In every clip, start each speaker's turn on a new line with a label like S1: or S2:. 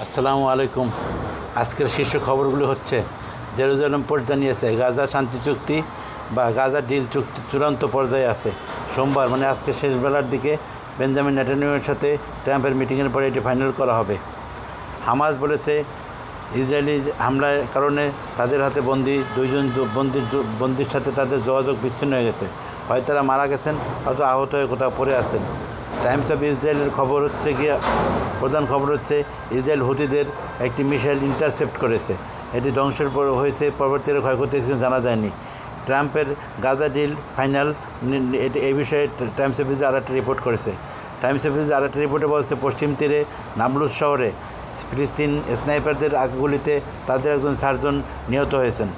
S1: আসসালামু আলাইকুম। আজকের শীর্ষ খবরগুলো হচ্ছে, জেরুজালেম পোস্ট জানিয়েছে গাজা শান্তি চুক্তি বা গাজা ডিল চুক্তি চূড়ান্ত পর্যায়ে আছে। সোমবার মানে আজকে শেষ বেলার দিকে বেঞ্জামিন নেতানিয়াহুর সাথে ট্রাম্পের মিটিংয়ের পরে এটি ফাইনাল করা হবে। হামাস বলেছে ইসরায়েলি হামলার কারণে তাদের হাতে দুইজন বন্দির সাথে তাদের যোগাযোগ বিচ্ছিন্ন হয়ে গেছে। হয় তারা মারা গেছেন, হয়তো আহত হয়ে কোথাও পড়ে আছেন। টাইমস অফ ইসরায়েলের খবর হচ্ছে প্রধান খবর হচ্ছে ইসরায়েল হুতিদের একটি মিসাইল ইন্টারসেপ্ট করেছে। এটি ধ্বংসের পর হয়েছে, পরবর্তীতে ক্ষয়ক্ষতি হয়েছে জানা যায়নি। ট্রাম্পের গাজা ডিল ফাইনাল এই বিষয়ে টাইমস অফ ইসরায়েল আরেকটা রিপোর্ট করেছে। টাইমস অফ ইসরায়েল আরেকটা রিপোর্টে বলছে, পশ্চিম তীরে নাবলুস শহরে ফিলিস্তিন স্নাইপারদের গুলিতে তাদের একজন সার্জন নিহত হয়েছেন।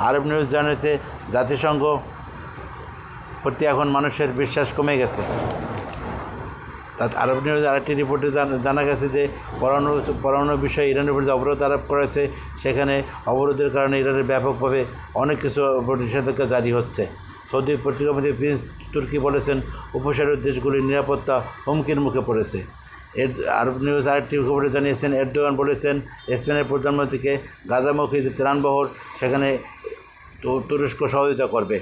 S1: আরব নিউজ জানিয়েছে জাতিসংঘ প্রতি এখন মানুষের বিশ্বাস কমে গেছে। আরব নিউজ আরেকটি রিপোর্টে জানা গেছে যে পরমাণু বিষয়ে ইরানের উপর যে অবরোধ আরোপ করেছে, সেখানে অবরোধের কারণে ইরানের ব্যাপকভাবে অনেক কিছু নিষেধাজ্ঞা জারি হচ্ছে। সৌদি পত্রিকামন্ত্রী প্রিন্স তুর্কি বলেছেন, উপসাগরীয় দেশগুলির নিরাপত্তা হুমকির মুখে পড়েছে। আরব নিউজ আরেকটি খবরে জানিয়েছেন, এরদোগান বলেছেন স্পেনের প্রধানমন্ত্রীকে গাজামুখী যে ত্রাণবহর সেখানে তুরস্ক সহযোগিতা করবে।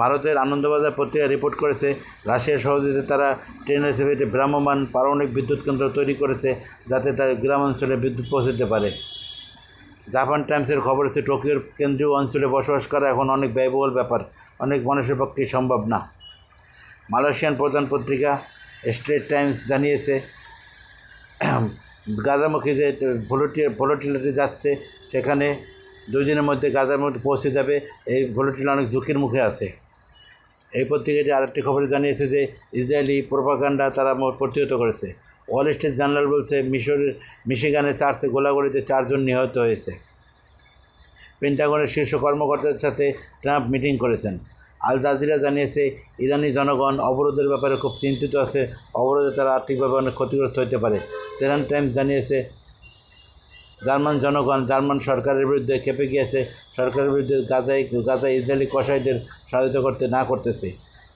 S1: ভারতের আনন্দবাজার পত্রিকা রিপোর্ট করেছে, রাশিয়ার সহযোগিতায় তারা ট্রেনের থেকে ভ্রাম্যমাণ পারমাণবিক বিদ্যুৎ কেন্দ্র তৈরি করেছে, যাতে তার গ্রামাঞ্চলে বিদ্যুৎ পৌঁছতে পারে। জাপান টাইমসের খবর হচ্ছে, টোকিওর কেন্দ্রীয় অঞ্চলে বসবাস করা এখন অনেক ব্যয়বহুল ব্যাপার, অনেক মানুষের পক্ষে সম্ভব না। মালয়েশিয়ান প্রধান পত্রিকা স্ট্রেট টাইমস জানিয়েছে, গাজামুখী যে ভোলাটিলিটি যাচ্ছে, সেখানে 2 দিনের মধ্যে গাজার মধ্যে পৌঁছে যাবে। এই ভোলাটিলিটি অনেক ঝুঁকির মুখে আছে। এই পত্রিকাটি আরেকটি খবরে জানিয়েছে যে ইসরায়েলি প্রোপাগান্ডা তারা প্রতিহত করেছে। ওয়াল স্ট্রিট জার্নাল বলছে, মিশিগানে চার্চে গোলাগুলিতে 4 জন নিহত হয়েছে। পেন্টাগনের শীর্ষ কর্মকর্তাদের সাথে ট্রাম্প মিটিং করেছেন। আল জাজিরা জানিয়েছে, ইরানি জনগণ অবরোধের ব্যাপারে খুব চিন্তিত আছে, অবরোধে তারা আর্থিকভাবে অনেক ক্ষতিগ্রস্ত হতে পারে। তেহরান টাইমস জানিয়েছে, জার্মান সরকারের বিরুদ্ধে ক্ষেপে গিয়েছে, সরকারের বিরুদ্ধে গাজায় ইসরায়েলি কসাইদের সহায়তা করতেছে।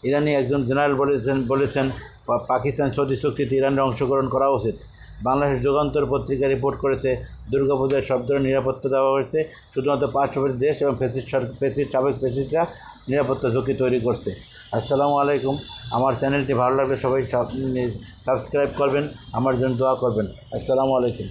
S1: ইরানি একজন জেনারেল বলেছেন পাকিস্তান সৌদি চুক্তিতে ইরানের অংশগ্রহণ করা উচিত। বাংলাদেশ যুগান্তর পত্রিকা রিপোর্ট করেছে, দুর্গাপূজায় সব ধরনের নিরাপত্তা দেওয়া হয়েছে, শুধুমাত্র পার্শ্ববর্তী দেশ এবং সাবেক ফ্যাসিস্টরা নিরাপত্তা ঝুঁকি তৈরি করছে। আসসালামু আলাইকুম। আমার চ্যানেলটি ভালো লাগলে সবাই সাবস্ক্রাইব করবেন, আমার জন্য দোয়া করবেন। আসসালামু আলাইকুম।